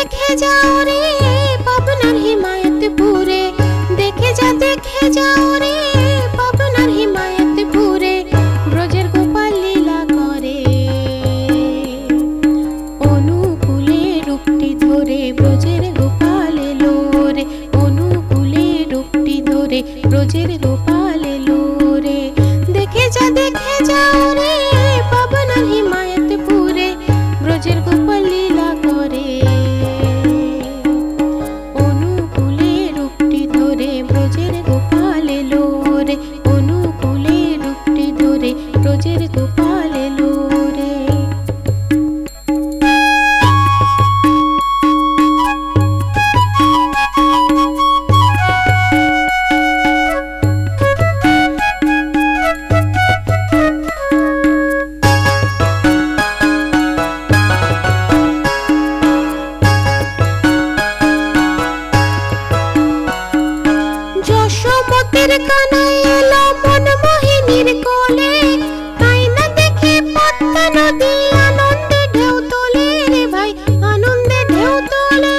देखे जाओ रे पाबनार हिमायतपुरे, देखे जाओ रे पाबनार हिमायतपुरे, ब्रजेर गोपाल लीला करे अनुकूले रूपटी धरे ब्रजेर गोपाल एलो रे, अनुकूले रूपटी धरे ब्रजेर गोपाल एलो रे। देखे जाओ रे पाबनार हिमायतपुरे, ब्रजेर गोपाल लीला करे अनुकूले रूपटी धरे ब्रजेर गोपाल एलो रे, अनुकूले रूपटी धरे ब्रजेर गोपाल एलो रे। যশোমতির কানাই এলো মনমোহিনীর কোলে, তাই না দেখে পদ্মা নদী আনন্দে ঢেউ তোলে রে ভাই, আনন্দে ঢেউ তোলে।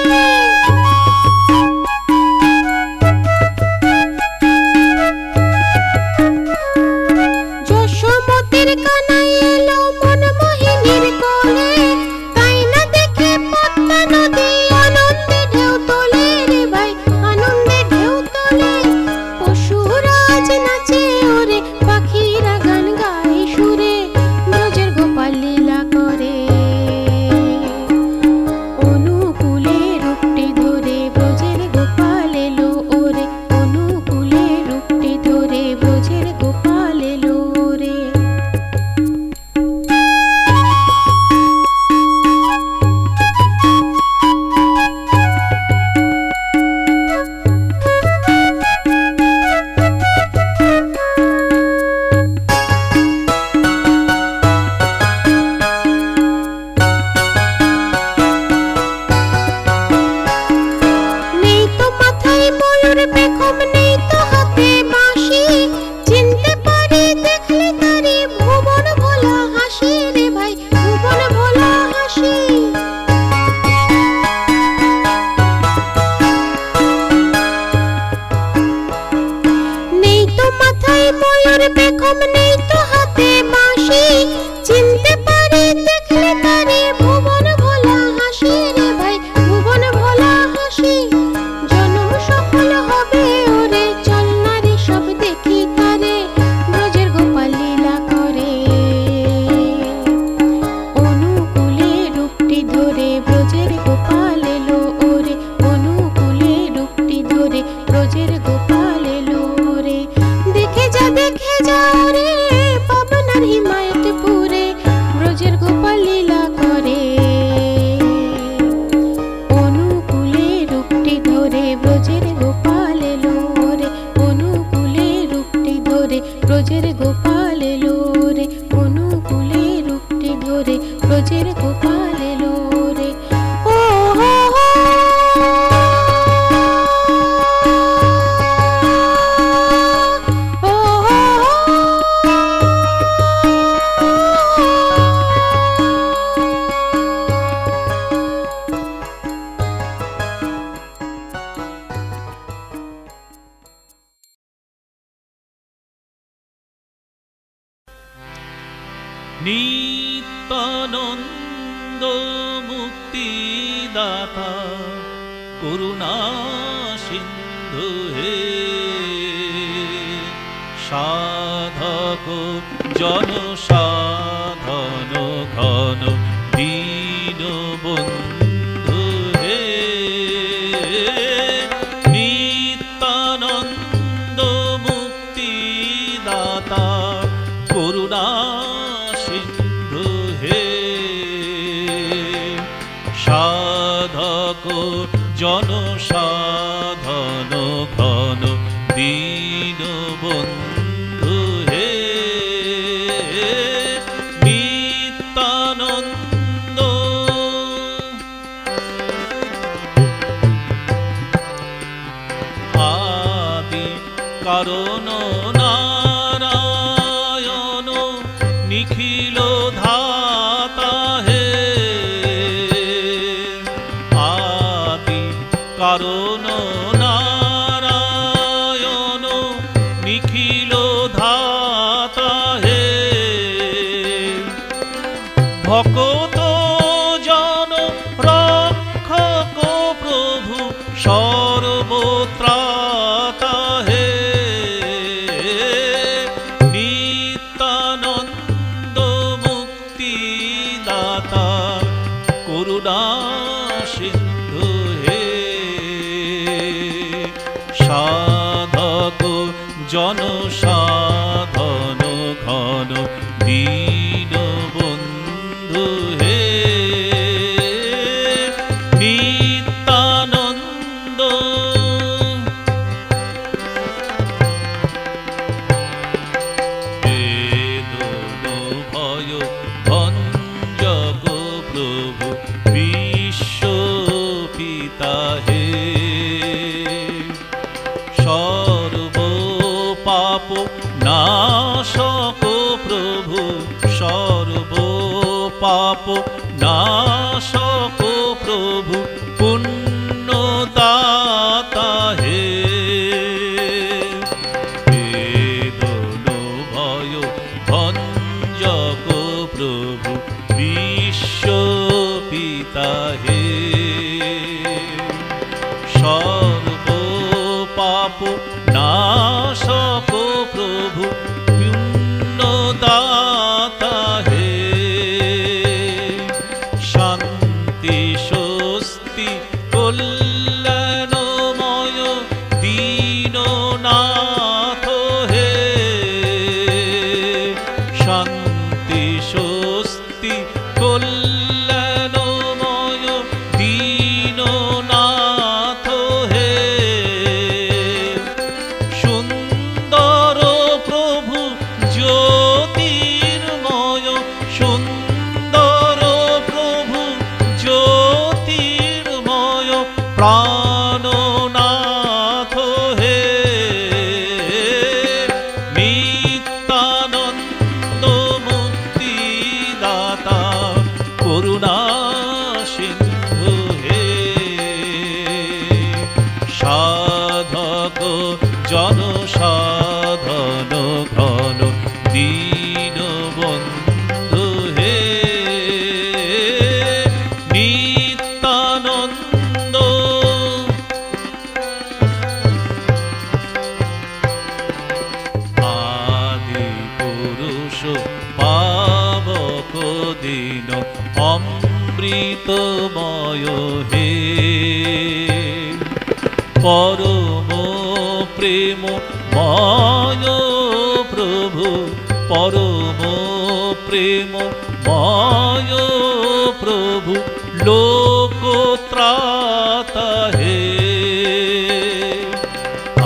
যশোমতির কানাই এলো মনমোহিনীর কোলে, তাই না দেখে পদ্মা নদী আনন্দে ঢেউ তোলে রে ভাই, আনন্দে ঢেউ তোলে। পশুরাজ নাচে ওরে পাখিরা গান গায় সুরে, ব্রজের গোপাল লীলা করে অনুকূলে রূপটি ধরে ব্রজের গোপাল এলো ওরে, অনুকূলে রূপটি ধরে ব্রজের গোপাল এলো রে। নেই তো মাথায় ময়ূর পেখম, নেই তো হাতে বাঁশি, চিনতে পারি দেখলে তারি ভুবন ভোলা হাসি রে ভাই, ভুবন ভোলা হাসি। নেই তো মাথায় ময়ূর পেখম, নেই তো হাতে বাঁশি, চিনতে পারি দেখলে তারি ভুবন ভোলা হাসি রে ভাই, ভুবন ভোলা হাসি। জনম সফল হবে ওরে চল না রে সব দেখি তারে, ব্রজের গোপাল লীলা করে অনুকূলে রূপটি ধরে ব্রজের গোপাল এলো ওরে, অনুকূলে রূপটি ধরে ব্রজের গোপাল এলো রে। দেখে যাও রে পাবনার হিমায়তপুরে, ব্রজের গোপাল লীলা করে অনুকূলে রূপটি ধরে ব্রজের গোপাল এলো রে, অনুকূলে রূপটি ধরে ব্রজের গোপাল এলো রে, অনুকূলে রূপটি ধরে ব্রজের গোপাল এলো রে। ও হো হো ও হো নিত্যানন্দ মুক্তিদাতা করুণা সিন্ধু হে, সাধক জনসাধন ঘন দীনবন্ধু হে। নিত্যানন্দ মুক্তিদাতা করুণা সিন্ধু হে, সাধক জনসাধন ঘন দীনবন্ধু হে। নিত্যানন্দ আদি কারণ নারায়ণ নিখিল ধাতা হে, ভকত জন রক্ষক প্রভু সর্বত্রাতা হে নিত্যানন্দ মুক্তিদাতা করুণা সিন্ধু হে সাধক জনসাধন ঘন দীনবন্ধু হে নিত্যানন্দ বেদন ভয় ভঞ্জক প্রভু বিশ্বপিতা হে সর্ব পাপ নাশক প্রভু সর্ব পাপ নাশক প্রভু পুণ্যদাতা হে বেদন ভয় ভঞ্জক প্রভু বিশ্বপিতা হে সর্ব পাপ নাশক প্রভু পুণ্যদাতা হে শান্তি স্বস্তি কল্যাণময় দীননাথ হে শান্তি স্বস্তি কল্যাণময় দীননাথ হে সুন্দর প্রভু জ্যোতির্ময় সুন্দর প্রভু জ্যোতির্ময় প্রাণনাথ হে নিত্যানন্দ মুক্তিদাতা করুণা সিন্ধু হে সাধক জনসাধন ঘন দীনবন্ধু হে নিত্যানন্দ আদি পুরুষ পাবক দীন অমৃতময় হে পরম প্রেম ময় প্রভু পরম প্রেম ময় প্রভু লোকত্রাতা হে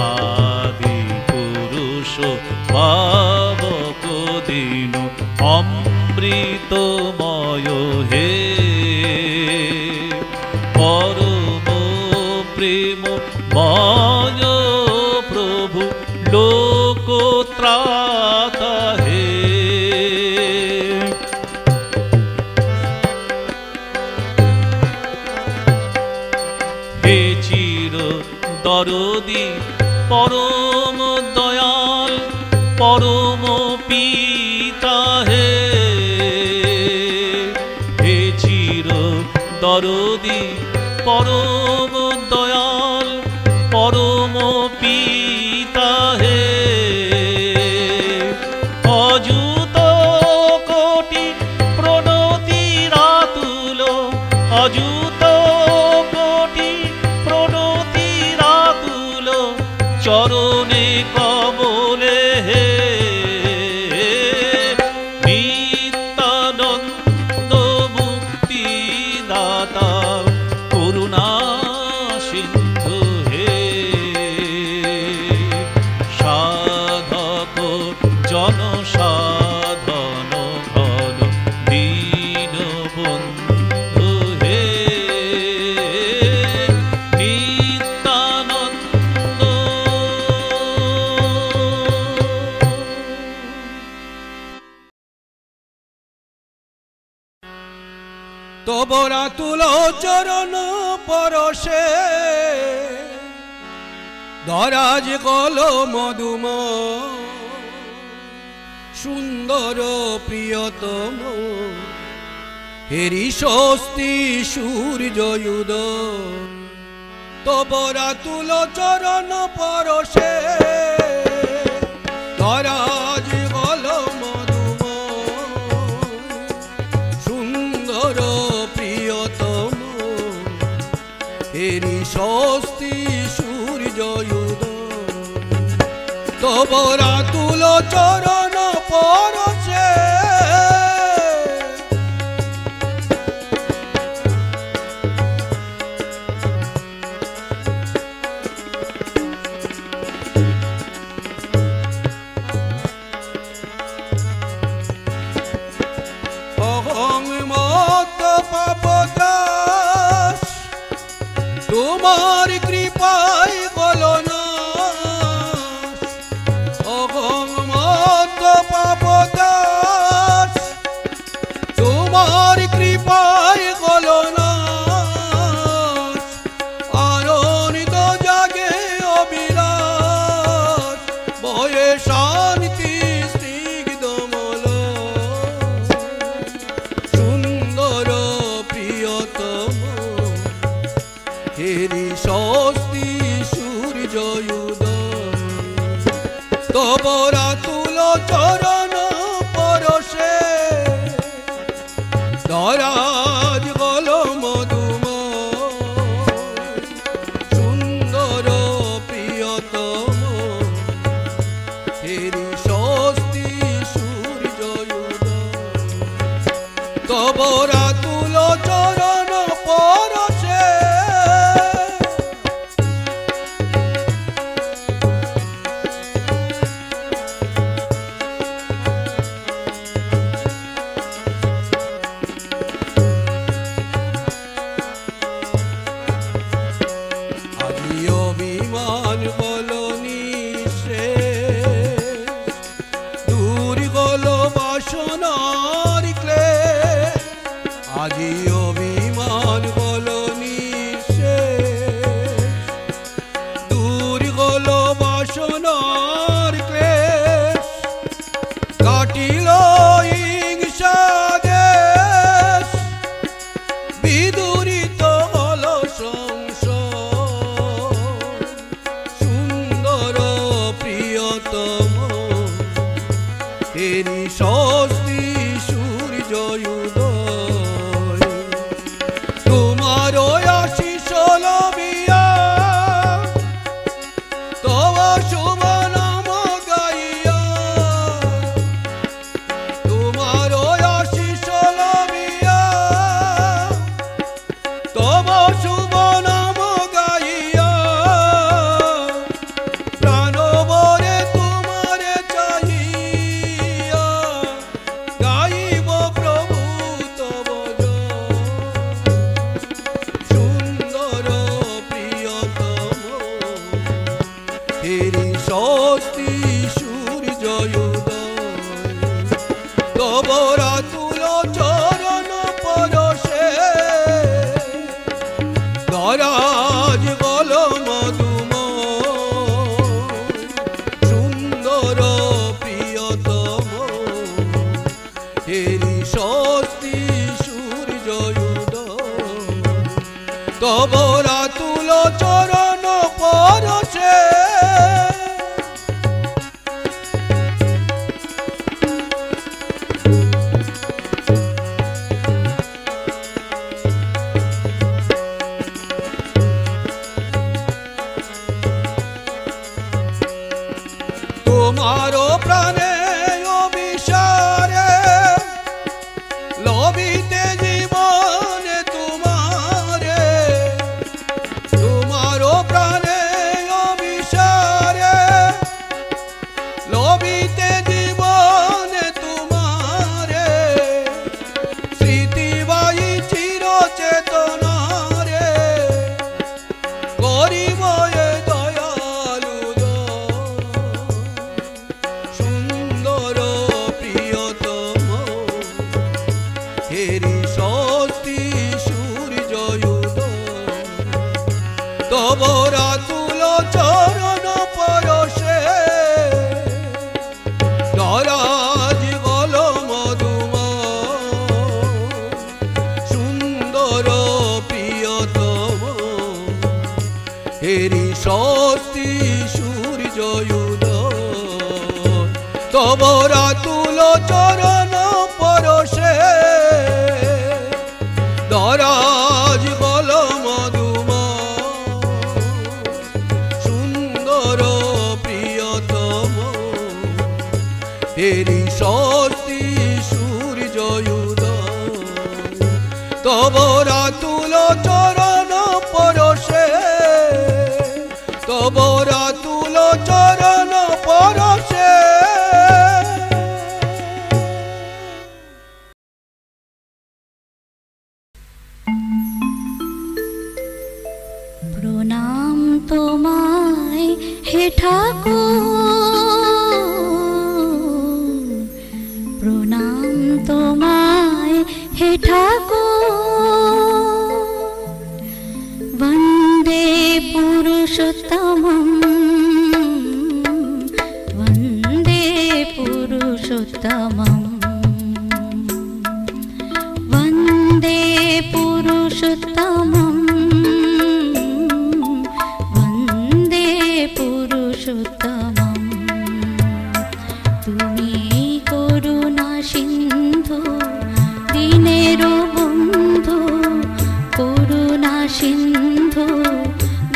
আদি পুরুষ পাবক দীন অমৃতময় হে পরম প্রেম ময় প্রভু লোকত্রাতা হে হে চির দরদি পরম দয়াল পরম পিতা হে হে চির দরদি পরম দয়াল পরম পিতা হে অযুত কোটি প্রণতি রাতুল অযুত কোটি প্রণতি রাতুল চরণে কমলে হে নিত্যানন্দ মুক্তিদাতা করুণা সিন্ধু হে সাধক জনসাধন ঘন দীনবন্ধু হে নিত্যানন্দ তোবরা তুলো চরণ পরশে ধরাজ কল মধুম সুন্দর প্রিয়তম হেরি স্বস্তি সূর্যোদয় তবরা তুলো চরণ পরশে ধরাজ গল মধুময় সুন্দর প্রিয়তম হেরি স্বস্তি সূর্যোদয় তবরা তুলো চরণ পরশে তোমার কৃপায় বলো না অহং মত পাপদাস তোমার কৃপায় বলো না আনন্দ জাগে অবিলাস ভয়ে শান্তি স্নিগ্ধমল সুন্দর প্রিয়তম হেরি স্বস্তি সূর্যোদয় তবরা তুলো চরণ পরশে ধরাজ গল মধুময় সুন্দর প্রিয়তম হেরি স্বস্তি সূর্যোদয় তবরা তুলো চরণ পরশে অভিমান বলো নিঃশেষ দূর গলো বাসনার ক্লেশ আজি অভিমান বলো নিঃশেষ দূর গলো বাসনার ক্লেশ কাটিল হিংসা দেশ বিদূরিত হল হেরি স্বস্তি সূর্যোদয় তোমার আশিস লভিয়া তব শুভ নাম গাইয়া তোমার আশিস লভিয়া তব শুভ নাম গাইয়া প্রাণবরে তোমারে চাহিয়া গাইব প্রভু তব সুন্দর প্রিয়তম হেরি স্বস্তি সূর্যোদয় তবরা তুলো চরণ পরশে ধরাজ গল মধুময় সুন্দর প্রিয়তম হেরি স্বস্তি সূর্যোদয় তবরা তুলো চরণ পরশে তোমারো প্রাণে অভিসারে লবিতে জীবনে তোমারে স্বস্তি সূর্য উদয় তব রাতুল চরণ পরশে দরাজ বল মধুম সুন্দর প্রিয়তম তেরি স্বস্তি সূর্য উদয় তব রাতুল চরণ পরশে তব রাতুল চরণ পরশে প্রণাম তোমায় হে ঠাকুর, প্রণাম তোমায় হে ঠাকুর। বন্দে পুরুষোত্তমম, বন্দে পুরুষোত্তমম, বন্দে পুরুষোত্তমম, বন্দে পুরুষোত্তমম। তুমি করুণা সিন্ধু দীনের বন্ধু, করুণা সিন্ধু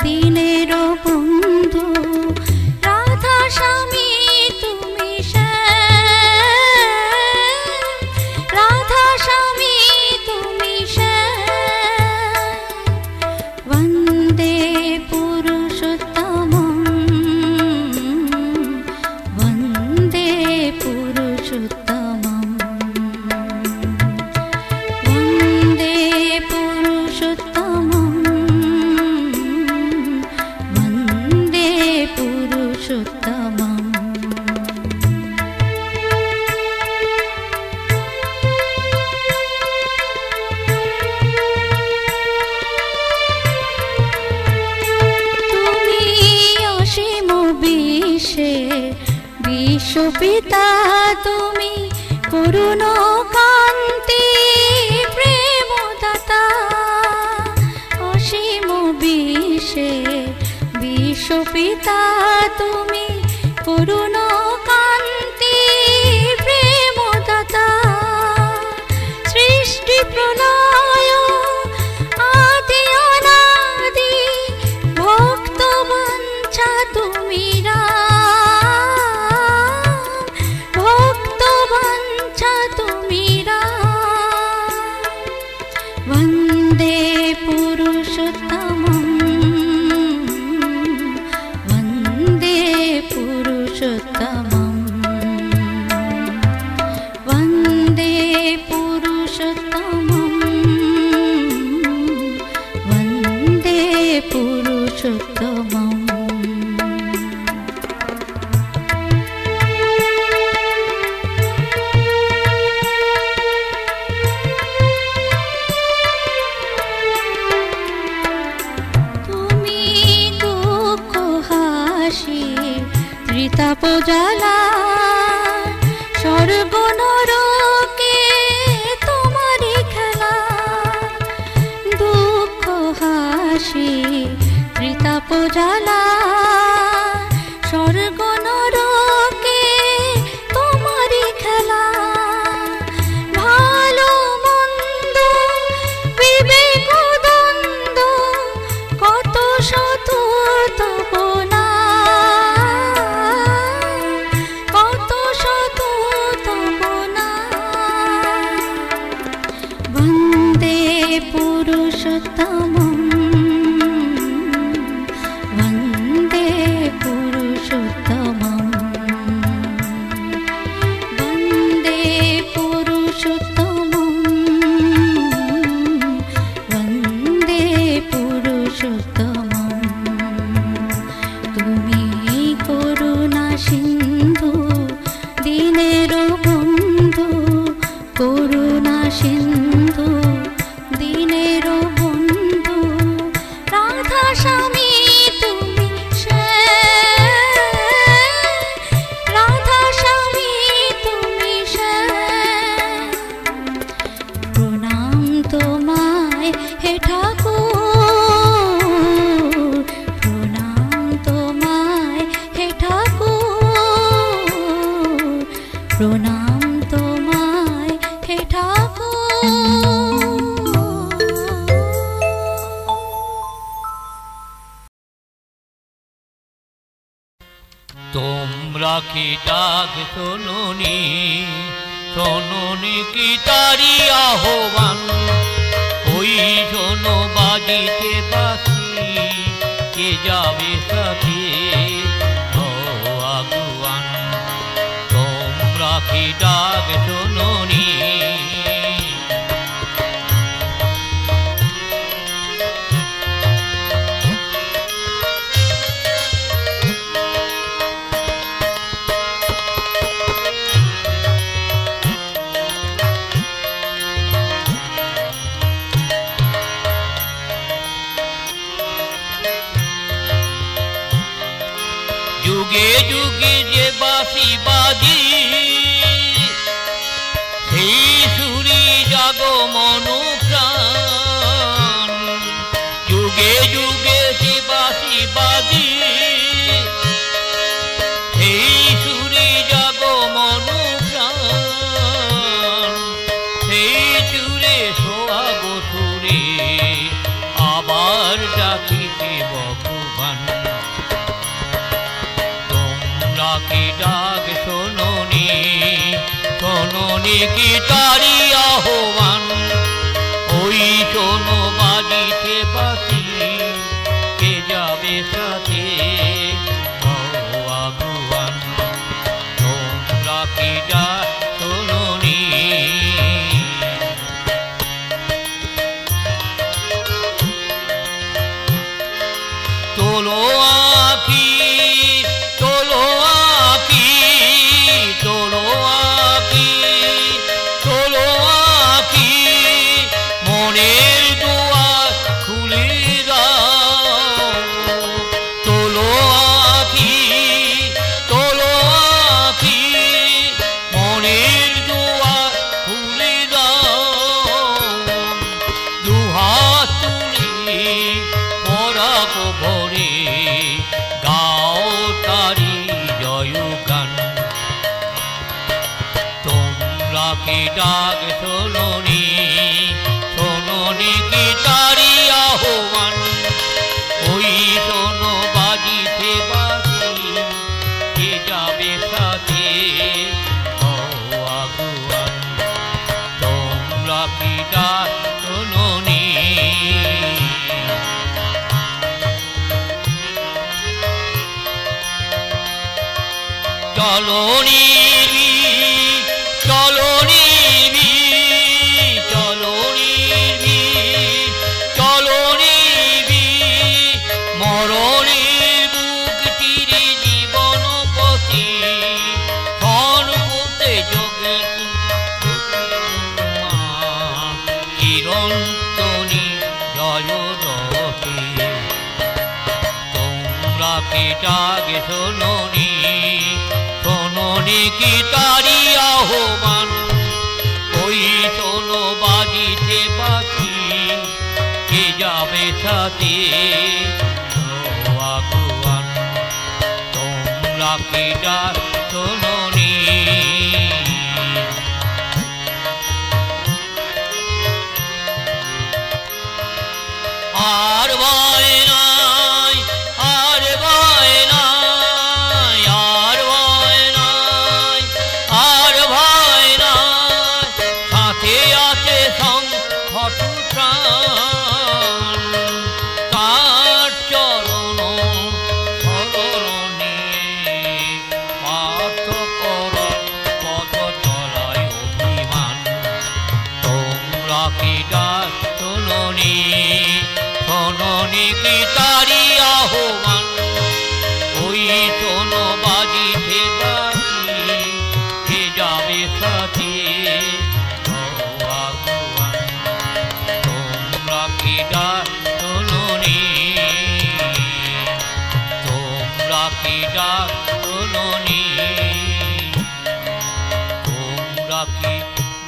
দীনের বন্ধু। রাধা স্বামী তুমি শ্যাম, রাধা স্বামী তুমি শ্যাম। বন্দে পুরুষোত্তমম, বন্দে পুরুষোত্তমম, বন্দে পুরুষোত্তমম, বন্দে পুরুষোত্তমম। তুমি অসীম বিশ্বে বিশ্বপিতা, তুমি করুণ কান্তি প্রেমদাতা। অসীম বিশ্বে বিশ্বপিতা, তুমি করুণ কান্তি প্রেমদাতা। সৃষ্টি প্রলয় আদি অনাদি, ভক্ত বাঞ্ছা তুমি রাম, ভক্ত বাঞ্ছা তুমি রাম। বন্দে পুরুষোত্তমম, বন্দে পুরুষোত্তমম, বন্দে পুরুষোত্তমম, বন্দে পুরুষোত্তমম। তুমি দুঃখ হাসি ত্রিতাপ জ্বালা, স্বর্গ নরকে তোমারই খেলা। দুঃখ হাসি ত্রিতাপ জ্বালা, স্বর্গ নরকে তোমারই খেলা। ভালো মন্দ বিবেক দ্বন্দ্ব, কত শত তপনা, কত শত তপনা। বন্দে পুরুষোত্তমম, বন্দে পুরুষোত্তমম, বন্দে পুরুষোত্তমম, বন্দে পুরুষোত্তমম। তুমি করুণা সিন্ধু দীনের বন্ধু, করুণা সিন্ধু দীনের বন্ধু। রাধা স্বামী তুমি শ্যাম, রাধা স্বামী তুমি শ্যাম। প্রণাম তোমায় হে ঠাকুর, প্রণাম রাখি ডাক শোনোনি, শোনোনি কি তারি আহ্বান, ওই শোনো বাজিতে বাঁশি, কে যাবে সাথে ও আগুয়ান, তোমরা কি ডাক শোনোনি। যুগে যুগে যে বাঁশি বাজি, সেই সুরি জাগো মন প্রাণ, যুগে যুগে যে বাঁশি বাজি, সেই সুরি জাগো মন প্রাণ, সেই সুরে সোহাগো সুরে আবার ডাকিতে ভগবান, কি ডাক শোনোনি, শোনোনি কি তারি আহ্বান, ওই শোনো বাজিতে বাঁশি, কে যাবে সাথে ও আগুয়ান, তোমরা কি ডাক শোনোনি। তোলো আঁখি তোলো আঁখি, তোলো আঁখি, তোলো আঁখি, মনের দুয়ার খুলে দাও, তোলো আঁখি, তোলো আঁখি, মনের দুয়ার খুলে দাও, দুহাত তুলে পরাগ ভরে গাও তারি জয় গান, তোমরা কি ডাক শোনোনি, শোনোনি কি তারি আহ্বান, ওই শোনো বাজিতে বাঁশি, কে যাবে সাথে ও আগুয়ান, তোমরা কি ডাক শোনোনি। চলো নিবি, চলো নিবি, চলো নিবি, চলো নিবি, মরণের বুক চিরে জীবন পথে, ক্ষণ পথে যোগে চিরন্তনী জয় রথে, তোমরা কি ডাক শোনোনি, শোনোনি কি তারি আহ্বান, ওই শোনো বাজিতে বাঁশি, কে যাবে সাথে ও আগুয়ান, তোমরা কি ডাক শোনোনি। আর ভয় নাই, আর ভয় নাই, আর ভয় নাই, আর ভয় নাই, সাথে আছে সংকট প্রাণ, তার চরণ শরণে পার্থ কর পদ চলায় অভিমান, তোমরা কি ডাক শোনোনি, শোনোনি কি তারি আহ্বান, ওই শোনো বাজিতে বাঁশি, কে যাবে সাথে ও আগুয়ান, তোমরা কি ডাক শোনোনি, তোমরা কি ডাক শোনোনি, তোমরা কি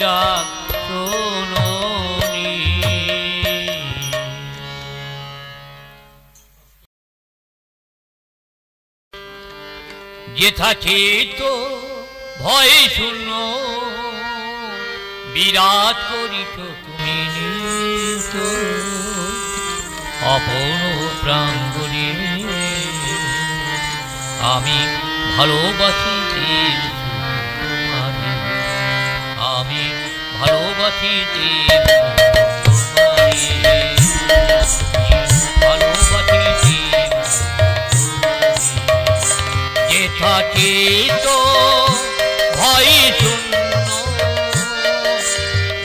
ডাক শোনোনি। যেথা চিত্ত ভয়ে শূন্য বিরাট করিত তুমি নিত, আপন প্রাঙ্গণে আমি ভালোবাসিতে ভালোবাসি দেব তোমারে, ভালোবাসি দেব যে থাকে তো ভয় শূন্য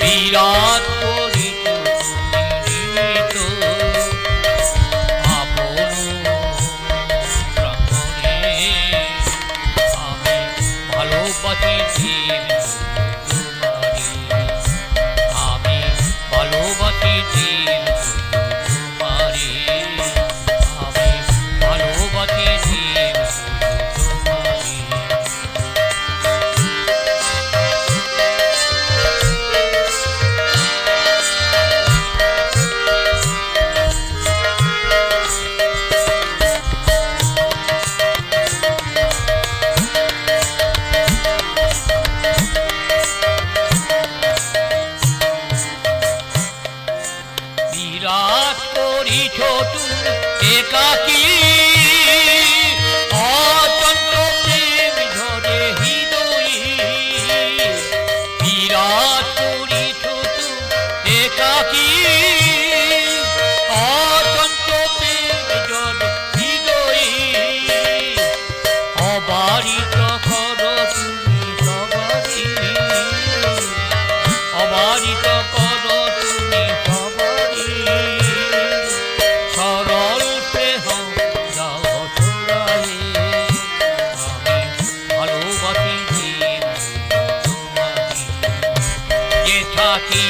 বিরাট করিত তুমি তো আপন প্রাণে আমি ভালোবাসি দেব তোমারে, আমি ভালোবাসি দেব তোমারে, আমি ভালোবাসি দেব তোমারে। বিরাট করিছ তুমি একাকী অতন্ত্র প্রেম ঝরে হৃদয়ে, বিরাট করিছ তুমি একাকী অতন্ত্র প্রেম ঝরে হৃদয়ে, অবারিত কর তুমি সবারি, অবারিত কর তুমি সবারি, সরল স্নেহ দাও ছড়ায়ে, আমি ভালোবাসি দেব তোমারে, যে থাকি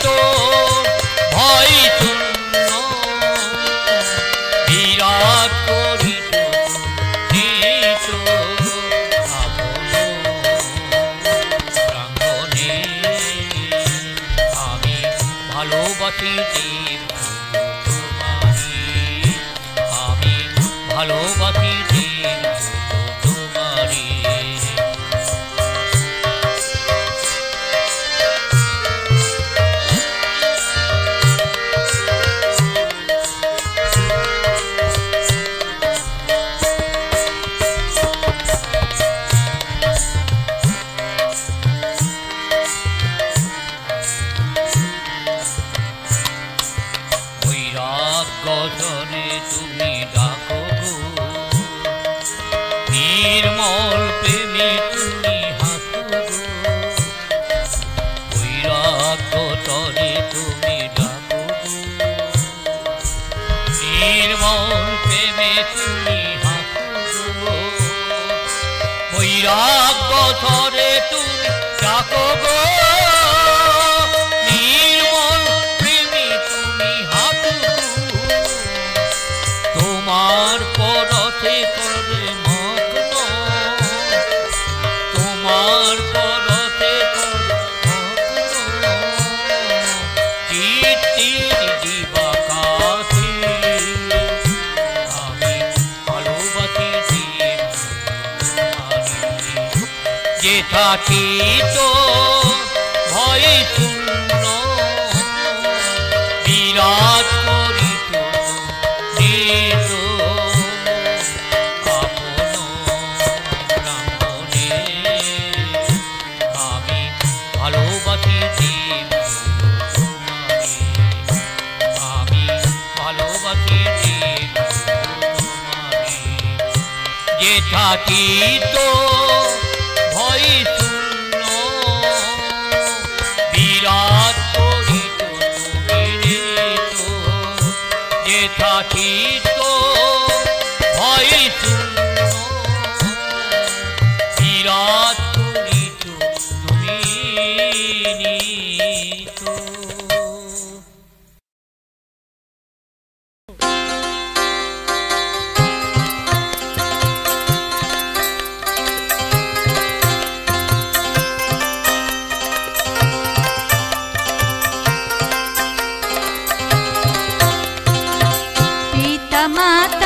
তো ভয় শূন্য বিরাট করিত নিত আপন প্রাঙ্গণে, আমি ভালোবাসি দেব তোমারে, আমি ভালোবাসি দেব তোমারে। বৈরাগ্যজনে তুমি ডাকো গো, নির্মল প্রেমে তুমি হাসো গো, বৈরাগ্যজনে তুমি ডাকো গো, নির্মল প্রেমে তুমি হাসো গো, বৈরাগ্যজনে তুমি ডাকো গো, নির্মল প্রেমে তুমি হাসো গো, তোমার পরশে করে মগ্ন, তোমার পরশে করে মগ্ন, চিত্তির দিবাকাশে, আমি ভালোবাসি দেব তোমারে, যে থাকি তো ভয় শূন্য বিরাট করিত নিত আপন প্রাঙ্গণে, আমি ভালোবাসি দেব তোমারে, আমি ভালোবাসি দেব তোমারে, যে থাকি তো ভয় শূন্য বিরাট করিত তুমি নিত, যে থাকি তো ভয় শূন্য বিরাট করিত তুমি নিত। পিতা মাতা